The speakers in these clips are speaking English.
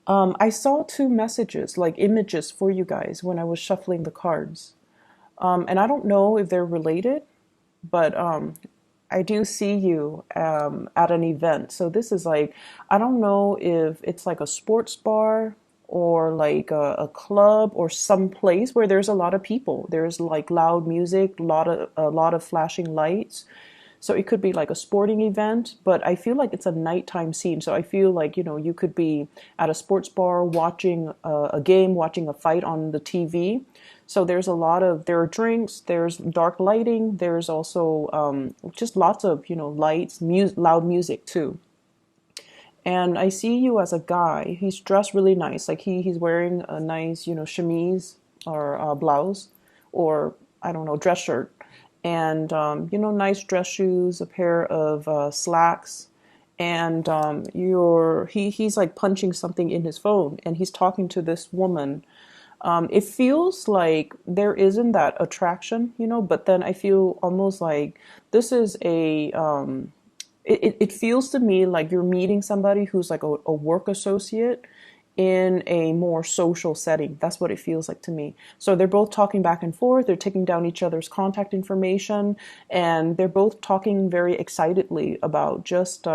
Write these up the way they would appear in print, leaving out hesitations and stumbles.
I saw two messages, like images for you guys when I was shuffling the cards. And I don't know if they're related, but I do see you at an event. So this is like, I don't know if it's like a sports bar or like a club or some place where there's a lot of people. There's like loud music, a lot of flashing lights. So it could be like a sporting event, but I feel like it's a nighttime scene. So I feel like, you could be at a sports bar watching a game, watching a fight on the TV. So there are drinks, there's dark lighting, there's also just lots of, lights, loud music too. And I see you as a guy. He's dressed really nice. Like he's wearing a nice, chemise or blouse or I don't know, dress shirt. And, nice dress shoes, a pair of slacks. And he's like punching something in his phone and he's talking to this woman. It feels like there isn't that attraction, but then I feel almost like this is it feels to me like you're meeting somebody who's like a work associate in a more social setting. That's what it feels like to me. So they're both talking back and forth, they're taking down each other's contact information, and they're both talking very excitedly about just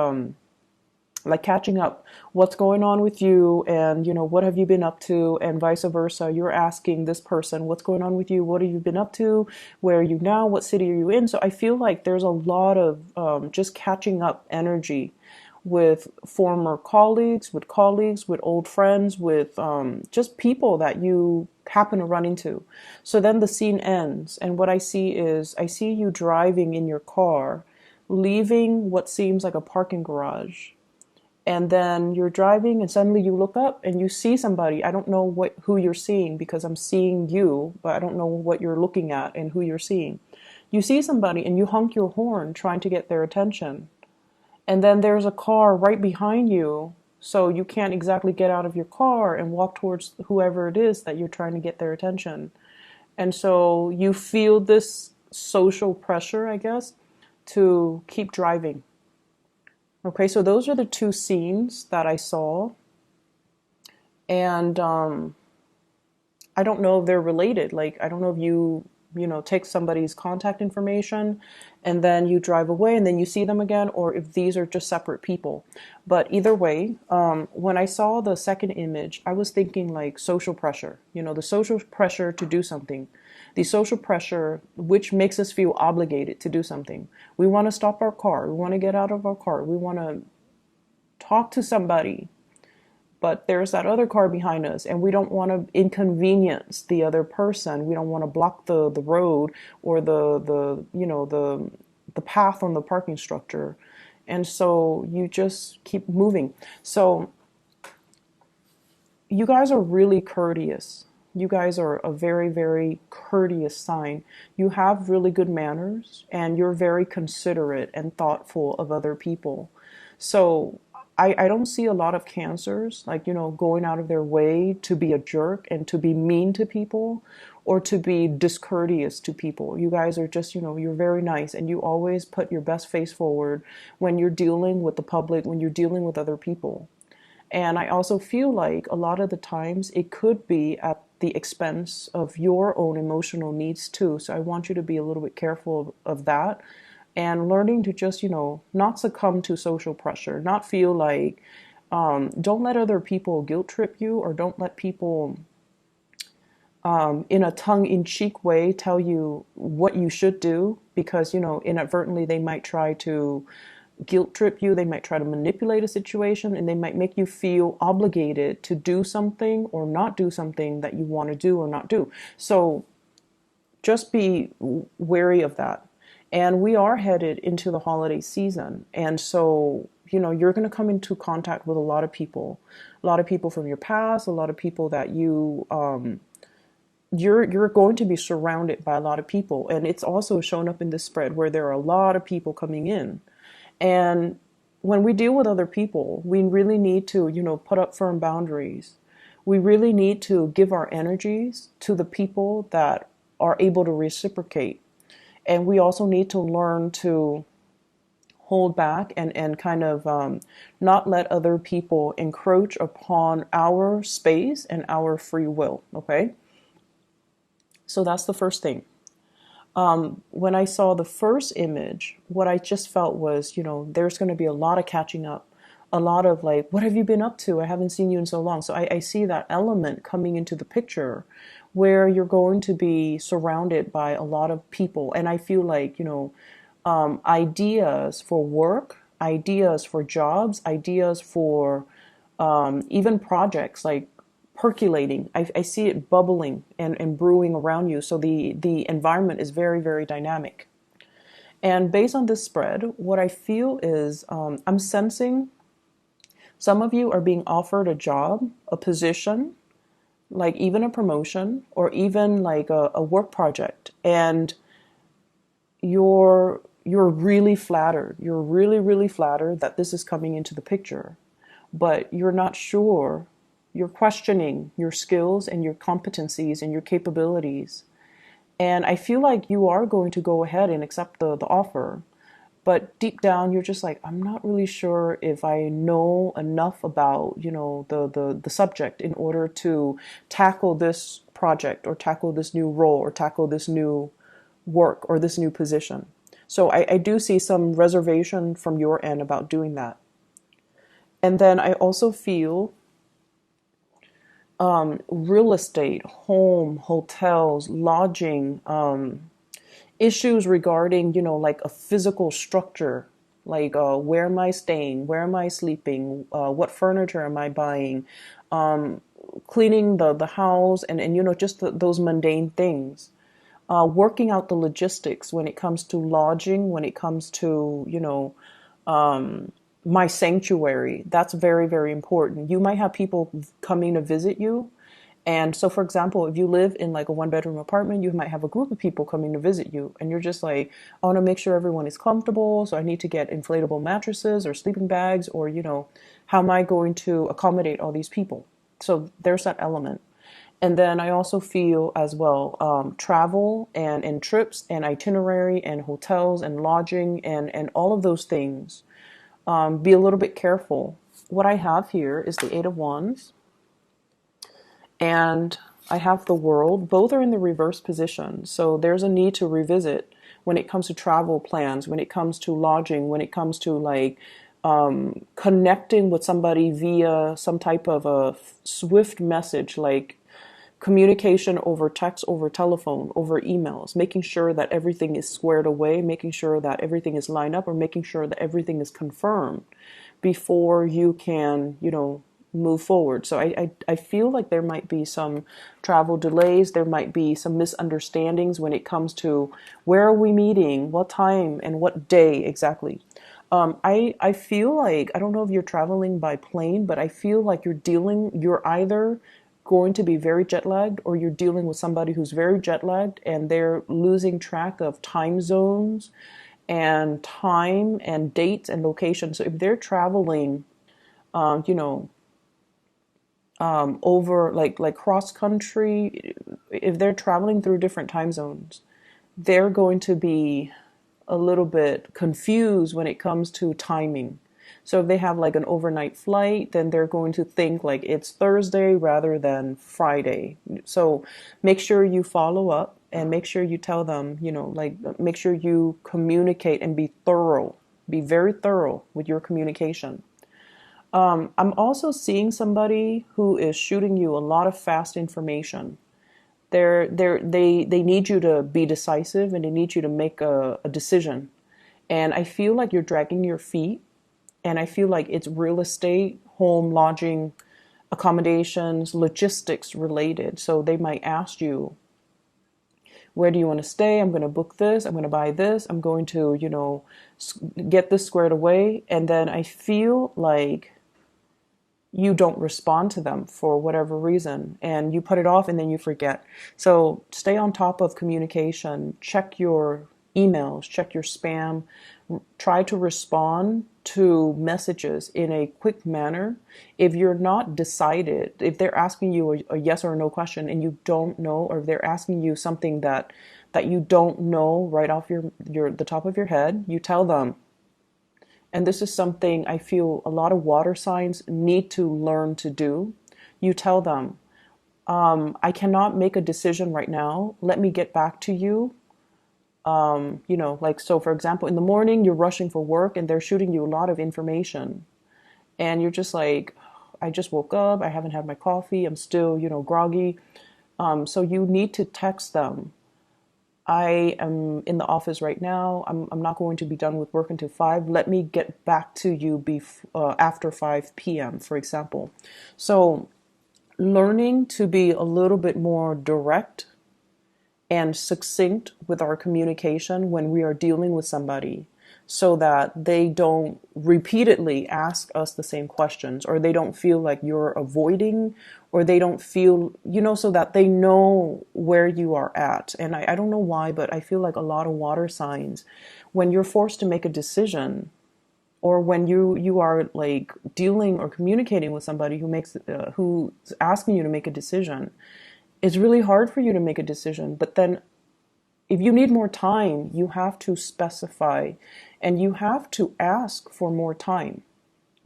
like catching up, what's going on with you, and what have you been up to, and vice versa. You're asking this person what's going on with you, what have you been up to, where are you now, what city are you in. So I feel like there's a lot of just catching up energy with former colleagues, with old friends, with just people that you happen to run into. So then the scene ends, and what I see you driving in your car, leaving what seems like a parking garage, and then you're driving and suddenly you look up and you see somebody. I don't know who you're seeing because I'm seeing you, but I don't know what you're looking at and who you're seeing. You see somebody and you honk your horn trying to get their attention. And then there's a car right behind you, so you can't exactly get out of your car and walk towards whoever it is that you're trying to get their attention. And so you feel this social pressure, I guess, to keep driving. Okay, so those are the two scenes that I saw. And I don't know if they're related. Like, I don't know if take somebody's contact information and then you drive away and then you see them again, or if these are just separate people. But either way, when I saw the second image, I was thinking like social pressure, the social pressure to do something, the social pressure which makes us feel obligated to do something. We want to stop our car, we want to get out of our car, we want to talk to somebody, but there's that other car behind us and we don't want to inconvenience the other person. We don't want to block the road or the path on the parking structure. And so you just keep moving. So you guys are really courteous. You guys are a very, very courteous sign. You have really good manners and you're very considerate and thoughtful of other people. So I don't see a lot of cancers, like, going out of their way to be a jerk and to be mean to people or to be discourteous to people. You guys are just, you're very nice and you always put your best face forward when you're dealing with the public, when you're dealing with other people. And I also feel like a lot of the times it could be at the expense of your own emotional needs too. So I want you to be a little bit careful of that and learning to just, not succumb to social pressure, not feel like, don't let other people guilt trip you, or don't let people, in a tongue in cheek way, tell you what you should do because, inadvertently they might try to guilt trip you, they might try to manipulate a situation, and they might make you feel obligated to do something or not do something that you want to do or not do. So just be wary of that. And we are headed into the holiday season. And so, you're going to come into contact with a lot of people from your past, a lot of people that you're going to be surrounded by a lot of people. And it's also shown up in this spread where there are a lot of people coming in. And when we deal with other people, we really need to, put up firm boundaries. We really need to give our energies to the people that are able to reciprocate. And we also need to learn to hold back and kind of not let other people encroach upon our space and our free will. Okay. So that's the first thing. When I saw the first image, what I just felt was, there's going to be a lot of catching up, a lot of like, what have you been up to? I haven't seen you in so long. So I see that element coming into the picture where you're going to be surrounded by a lot of people. And I feel like, ideas for work, ideas for jobs, ideas for even projects like percolating. I see it bubbling and brewing around you. So the environment is very, very dynamic. And based on this spread, what I feel is I'm sensing some of you are being offered a job, a position, like even a promotion, or even like a work project. And you're really flattered. You're really, really flattered that this is coming into the picture, but you're not sure. You're questioning your skills and your competencies and your capabilities. And I feel like you are going to go ahead and accept the offer. But deep down, you're just like, I'm not really sure if I know enough about, the subject in order to tackle this project or tackle this new role or tackle this new work or this new position. So I do see some reservation from your end about doing that. And then I also feel real estate, home, hotels, lodging, issues regarding, like a physical structure, like where am I staying, where am I sleeping, what furniture am I buying, cleaning the house, and just those mundane things. Working out the logistics when it comes to lodging, when it comes to, my sanctuary. That's very, very important. You might have people coming to visit you. And so, for example, if you live in like a one bedroom apartment, you might have a group of people coming to visit you. And you're just like, I want to make sure everyone is comfortable. So I need to get inflatable mattresses or sleeping bags, or, how am I going to accommodate all these people? So there's that element. And then I also feel as well, travel and trips and itinerary and hotels and lodging and all of those things. Be a little bit careful. What I have here is the Eight of Wands, and I have the World. Both are in the reverse position. So there's a need to revisit when it comes to travel plans, when it comes to lodging, when it comes to like connecting with somebody via some type of a swift message, like communication over text, over telephone, over emails, making sure that everything is squared away, making sure that everything is lined up, or making sure that everything is confirmed before you can, move forward. So I feel like there might be some travel delays. There might be some misunderstandings when it comes to where are we meeting, what time, and what day exactly. I feel like, I don't know if you're traveling by plane, but I feel like you're either going to be very jet lagged, or you're dealing with somebody who's very jet lagged and they're losing track of time zones and time and dates and locations. So if they're traveling, um, you know, over like cross country, if they're traveling through different time zones, they're going to be a little bit confused when it comes to timing. So if they have like an overnight flight, then they're going to think like it's Thursday rather than Friday. So make sure you follow up and make sure you tell them, like make sure you communicate and be thorough. Be very thorough with your communication. I'm also seeing somebody who is shooting you a lot of fast information. They need you to be decisive, and they need you to make a decision. And I feel like you're dragging your feet, and I feel like it's real estate, home, lodging, accommodations, logistics related. So they might ask you, where do you want to stay? I'm going to book this. I'm going to buy this. I'm going to, get this squared away. And then I feel like you don't respond to them for whatever reason, and you put it off and then you forget. So stay on top of communication, check your emails, check your spam, try to respond to messages in a quick manner. If you're not decided, if they're asking you a yes or a no question and you don't know, or if they're asking you something that you don't know right off the top of your head, you tell them, And this is something I feel a lot of water signs need to learn to do. You tell them, I cannot make a decision right now. Let me get back to you. Like, so for example, in the morning, you're rushing for work and they're shooting you a lot of information. And you're just like, I just woke up. I haven't had my coffee. I'm still, groggy. So you need to text them. I am in the office right now. I'm not going to be done with work until 5. Let me get back to you after 5 p.m., for example. So learning to be a little bit more direct and succinct with our communication when we are dealing with somebody so that they don't repeatedly ask us the same questions, or they don't feel like you're avoiding, or they don't feel, so that they know where you are at. And I don't know why, but I feel like a lot of water signs, when you're forced to make a decision, or when you are like dealing or communicating with somebody who's asking you to make a decision, it's really hard for you to make a decision. But then if you need more time, you have to specify and you have to ask for more time.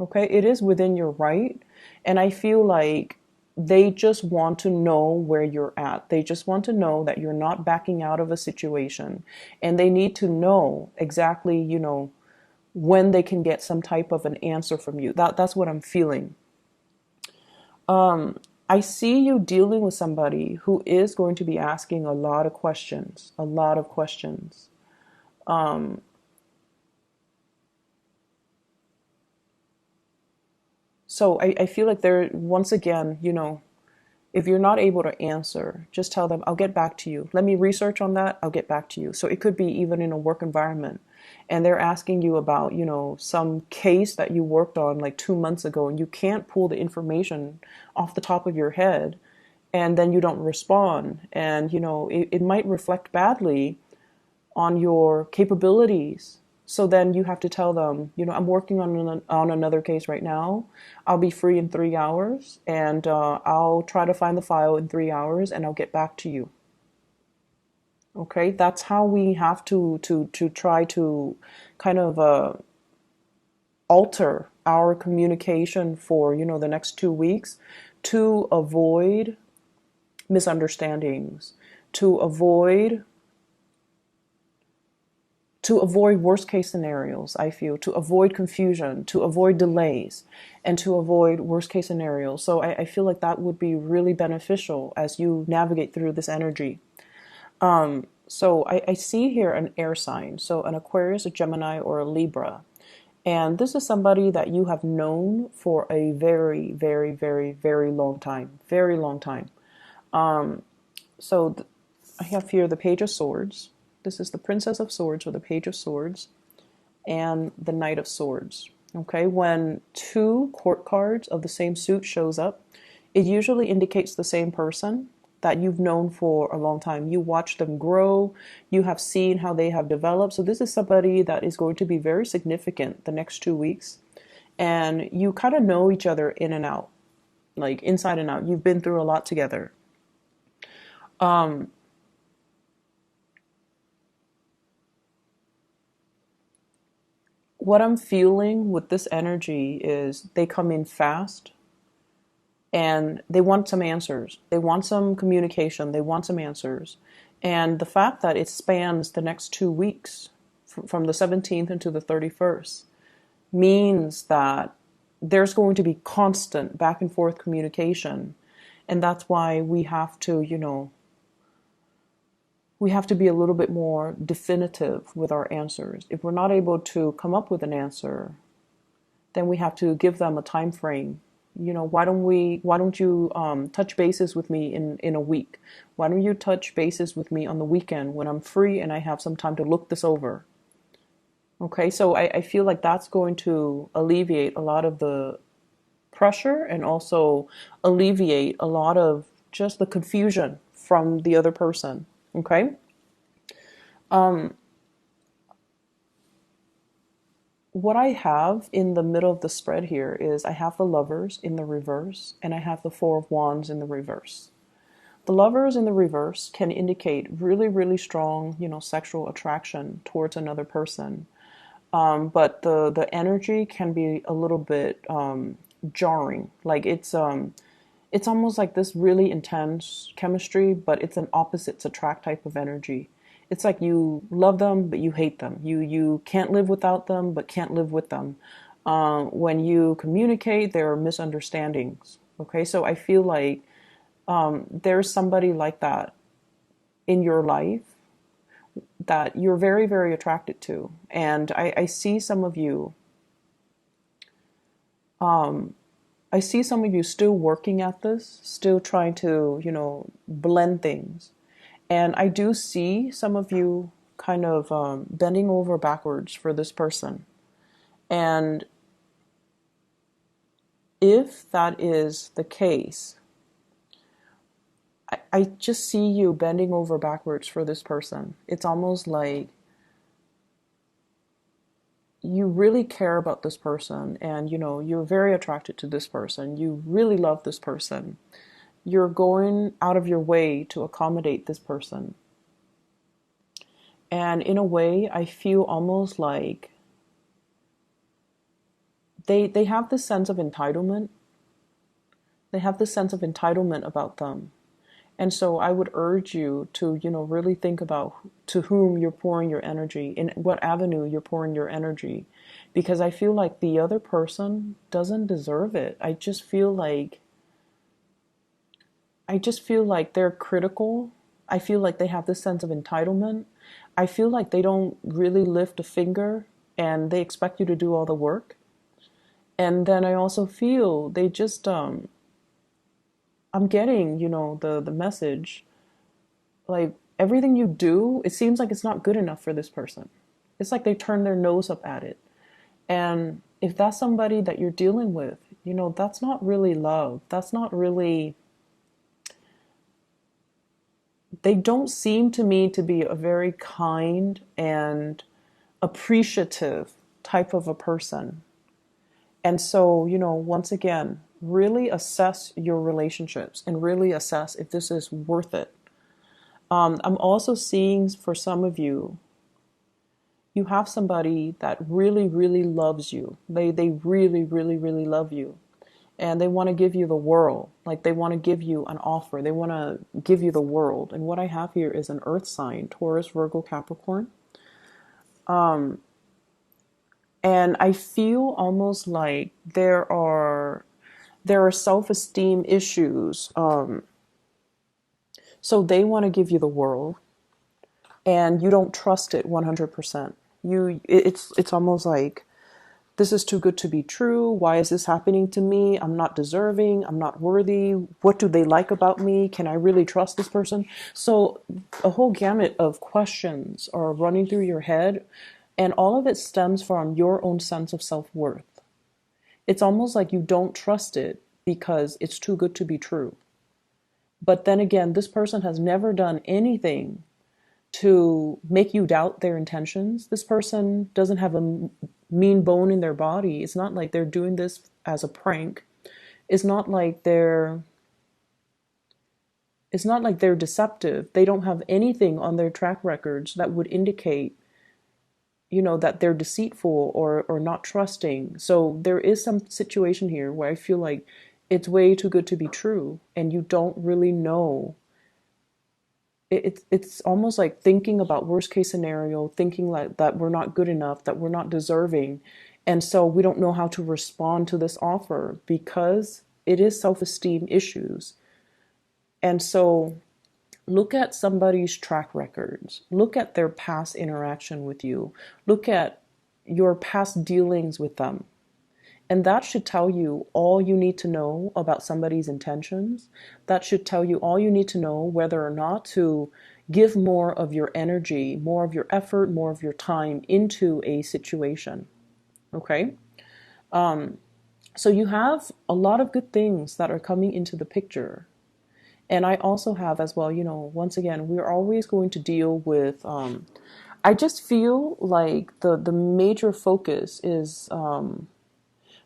Okay? It is within your right. And I feel like they just want to know where you're at. They just want to know that you're not backing out of a situation. And they need to know exactly, when they can get some type of an answer from you. That's what I'm feeling. I see you dealing with somebody who is going to be asking a lot of questions, a lot of questions. So I feel like once again, if you're not able to answer, just tell them, I'll get back to you. Let me research on that. I'll get back to you. So it could be even in a work environment. And they're asking you about, some case that you worked on like 2 months ago, and you can't pull the information off the top of your head, and then you don't respond. And, it might reflect badly on your capabilities. So then you have to tell them, I'm working on another case right now. I'll be free in 3 hours, and I'll try to find the file in 3 hours, and I'll get back to you. Okay, that's how we have to try to kind of alter our communication for the next 2 weeks, to avoid misunderstandings, to avoid worst case scenarios. I feel, to avoid confusion, to avoid delays, and to avoid worst case scenarios. So I feel like that would be really beneficial as you navigate through this energy. So I see here an air sign, so an Aquarius, a Gemini, or a Libra. And this is somebody that you have known for a very, very, very, very long time. Very long time. So I have here the Page of Swords. This is the Princess of Swords, or the Page of Swords, and the Knight of Swords. Okay, when two court cards of the same suit shows up, it usually indicates the same person that you've known for a long time. You watch them grow. You have seen how they have developed. So this is somebody that is going to be very significant the next 2 weeks. And you kind of know each other in and out, like inside and out. You've been through a lot together. What I'm feeling with this energy is they come in fast, and they want some answers. They want some communication. They want some answers. And the fact that it spans the next 2 weeks, from the 17th into the 31st, means that there's going to be constant back and forth communication. And that's why we have to, we have to be a little bit more definitive with our answers. If we're not able to come up with an answer, then we have to give them a time frame. Why don't you touch bases with me in a week? Why don't you touch bases with me on the weekend when I'm free and I have some time to look this over? Okay, so I feel like that's going to alleviate a lot of the pressure, and also alleviate a lot of just the confusion from the other person. Okay? What I have in the middle of the spread here is I have the Lovers in the reverse, and I have the Four of Wands in the reverse. The Lovers in the reverse can indicate really, really strong, sexual attraction towards another person. But the energy can be a little bit jarring. Like it's almost like this really intense chemistry, but it's an opposites attract type of energy. It's like you love them, but you hate them. You can't live without them, but can't live with them. When you communicate, there are misunderstandings. Okay, so I feel like there's somebody like that in your life that you're very, very attracted to. And I see some of you, I see some of you still working at this, still trying to, blend things. And I do see some of you kind of bending over backwards for this person. And if that is the case, I just see you bending over backwards for this person. It's almost like you really care about this person and you're very attracted to this person. You really love this person. You're going out of your way to accommodate this person. And in a way, I feel almost like they have this sense of entitlement. They have this sense of entitlement about them. And so I would urge you to, really think about to whom you're pouring your energy, in what avenue you're pouring your energy. Because I feel like the other person doesn't deserve it. I just feel like they're critical. I feel like they have this sense of entitlement. I feel like they don't really lift a finger and they expect you to do all the work. And then I also feel they just I'm getting, the message. Like everything you do, it seems like it's not good enough for this person. It's like they turn their nose up at it. And if that's somebody that you're dealing with, that's not really love. That's not really, they don't seem to me to be a very kind and appreciative type of a person. And so, once again, really assess your relationships and really assess if this is worth it. I'm also seeing for some of you, you have somebody that really, really loves you. They really, really, really love you. And they want to give you the world. Like they want to give you an offer. They want to give you the world. And what I have here is an earth sign, Taurus, Virgo, Capricorn. And I feel almost like there are self-esteem issues. So they want to give you the world, and you don't trust it 100%. It's almost like this is too good to be true. Why is this happening to me? I'm not deserving. I'm not worthy. What do they like about me? Can I really trust this person? So a whole gamut of questions are running through your head, and all of it stems from your own sense of self-worth. It's almost like you don't trust it because it's too good to be true. But then again, this person has never done anything to make you doubt their intentions. This person doesn't have a mean bone in their body. It's not like they're doing this as a prank. It's not like they're deceptive. They don't have anything on their track records that would indicate, that they're deceitful or not trusting. So there is some situation here where I feel like it's way too good to be true and you don't really know. It's almost like thinking about worst case scenario, thinking like that we're not good enough, that we're not deserving. And so we don't know how to respond to this offer because it is self-esteem issues. And so look at somebody's track records. Look at their past interaction with you. Look at your past dealings with them. And that should tell you all you need to know about somebody's intentions. That should tell you all you need to know whether or not to give more of your energy, more of your effort, more of your time into a situation. Okay? So you have a lot of good things that are coming into the picture. And I also have as well, once again, we're always going to deal with, I just feel like the major focus is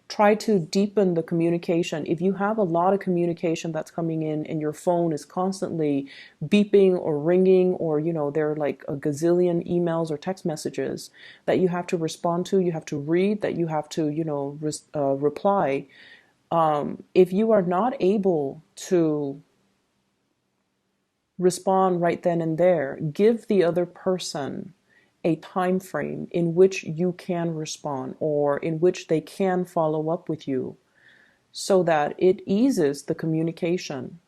try to deepen the communication. If you have a lot of communication that's coming in and your phone is constantly beeping or ringing, or, there are like a gazillion emails or text messages that you have to respond to, you have to read, that you have to, reply. If you are not able to respond right then and there, give the other person a time frame in which you can respond or in which they can follow up with you, so that it eases the communication.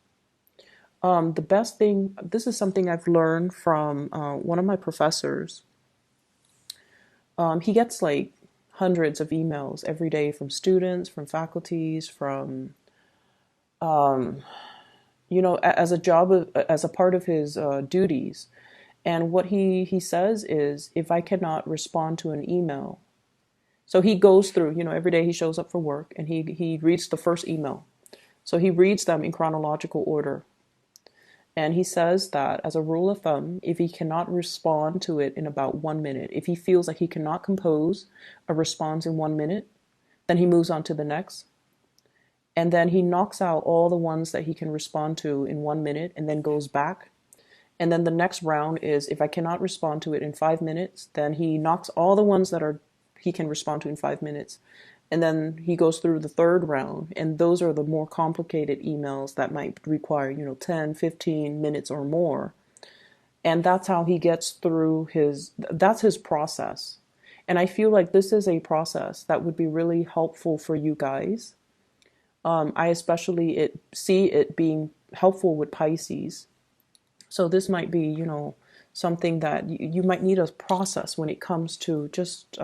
The best thing, this is something I've learned from one of my professors. He gets like hundreds of emails every day from students, from faculties, from as a as a part of his duties. And what he says is, if I cannot respond to an email, so he goes through, every day he shows up for work and he reads the first email. So he reads them in chronological order. And he says that as a rule of thumb, if he cannot respond to it in about 1 minute, if he feels like he cannot compose a response in 1 minute, then he moves on to the next. And then he knocks out all the ones that he can respond to in 1 minute and then goes back. And then the next round is, if I cannot respond to it in 5 minutes, then he knocks all the ones that he can respond to in 5 minutes. And then he goes through the third round. And those are the more complicated emails that might require, 10, 15 minutes or more. And that's how he gets through that's his process. And I feel like this is a process that would be really helpful for you guys. I especially see it being helpful with Pisces. So this might be, something that you might need a process when it comes to just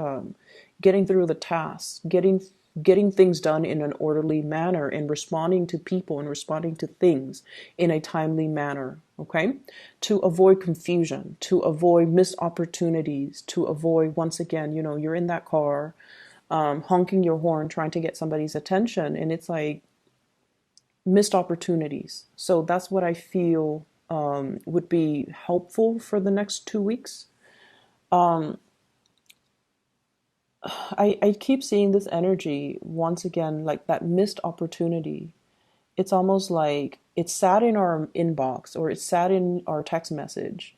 getting through the tasks, getting things done in an orderly manner, and responding to people and responding to things in a timely manner, okay? To avoid confusion, to avoid missed opportunities, to avoid, once again, you're in that car, honking your horn, trying to get somebody's attention, and it's like missed opportunities. So that's what I feel would be helpful for the next 2 weeks. I keep seeing this energy once again, like that missed opportunity. It's almost like it's sat in our inbox or it's sat in our text message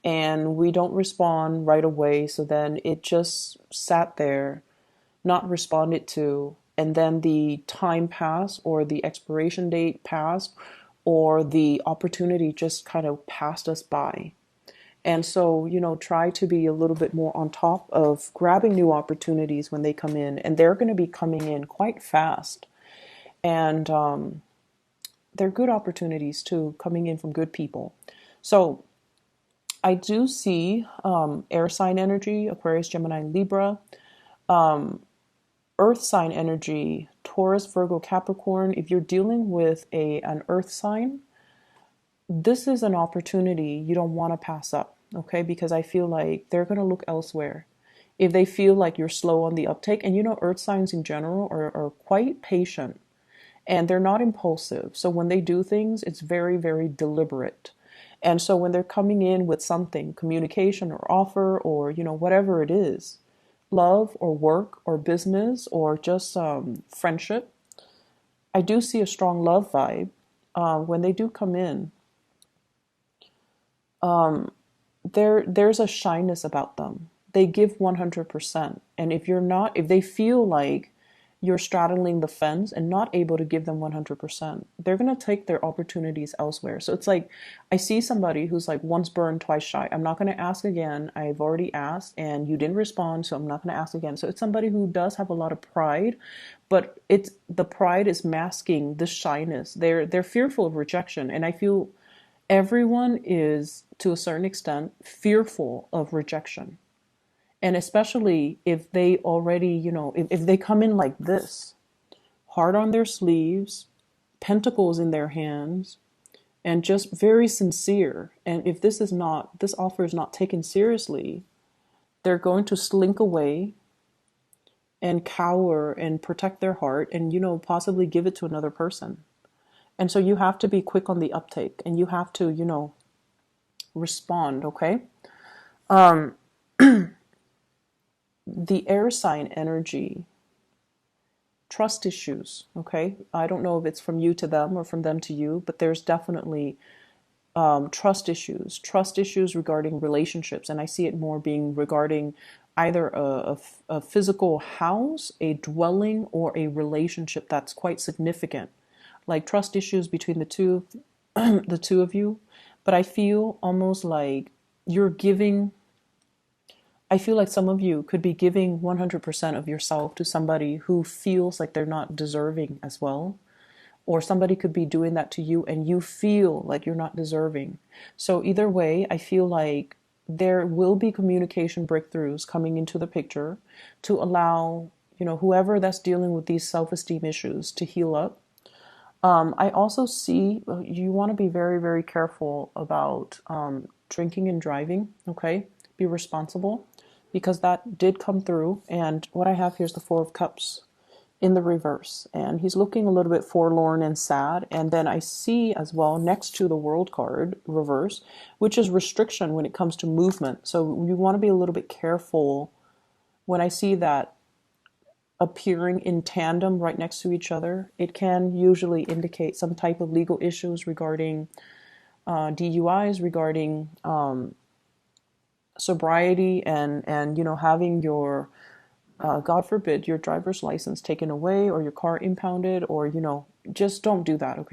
and we don't respond right away. So then it just sat there, not responded to. And then the time passed, or the expiration date passed, or the opportunity just kind of passed us by. And so, try to be a little bit more on top of grabbing new opportunities when they come in. And they're going to be coming in quite fast. And they're good opportunities too, coming in from good people. So I do see air sign energy, Aquarius, Gemini, Libra. Earth sign energy, Taurus, Virgo, Capricorn. If you're dealing with an earth sign, this is an opportunity you don't want to pass up, okay? Because I feel like they're going to look elsewhere. If they feel like you're slow on the uptake, and earth signs in general are quite patient and they're not impulsive. So when they do things, it's very, very deliberate. And so when they're coming in with something, communication or offer or, whatever it is, love or work or business or just friendship, I do see a strong love vibe when they do come in. There's a shyness about them. They give 100%. And if they feel like you're straddling the fence and not able to give them 100%, they're going to take their opportunities elsewhere. So it's like, I see somebody who's like once burned, twice shy. I'm not going to ask again. I've already asked and you didn't respond, so I'm not going to ask again. So it's somebody who does have a lot of pride, but the pride is masking the shyness. They're fearful of rejection. And I feel everyone is, to a certain extent, fearful of rejection. And especially if they already, if they come in like this, heart on their sleeves, pentacles in their hands, and just very sincere. And if this offer is not taken seriously, they're going to slink away and cower and protect their heart and, possibly give it to another person. And so you have to be quick on the uptake and you have to, respond, okay? The air sign energy trust issues. Okay, I don't know if it's from you to them or from them to you, but there's definitely trust issues regarding relationships, and I see it more being regarding either a physical house, a dwelling, or a relationship that's quite significant, like trust issues between the two of you. But I feel almost like you're giving. I feel like some of you could be giving 100% of yourself to somebody who feels like they're not deserving as well, or somebody could be doing that to you and you feel like you're not deserving. So either way, I feel like there will be communication breakthroughs coming into the picture to allow, whoever that's dealing with these self-esteem issues to heal up. I also see you want to be very, very careful about drinking and driving, okay? Be responsible because that did come through. And what I have here is the Four of Cups in the reverse, and he's looking a little bit forlorn and sad. And then I see as well next to the World card reverse, which is restriction when it comes to movement. So you want to be a little bit careful when I see that appearing in tandem right next to each other. It can usually indicate some type of legal issues regarding DUIs, regarding sobriety, and having your God forbid, your driver's license taken away or your car impounded, or just don't do that, okay?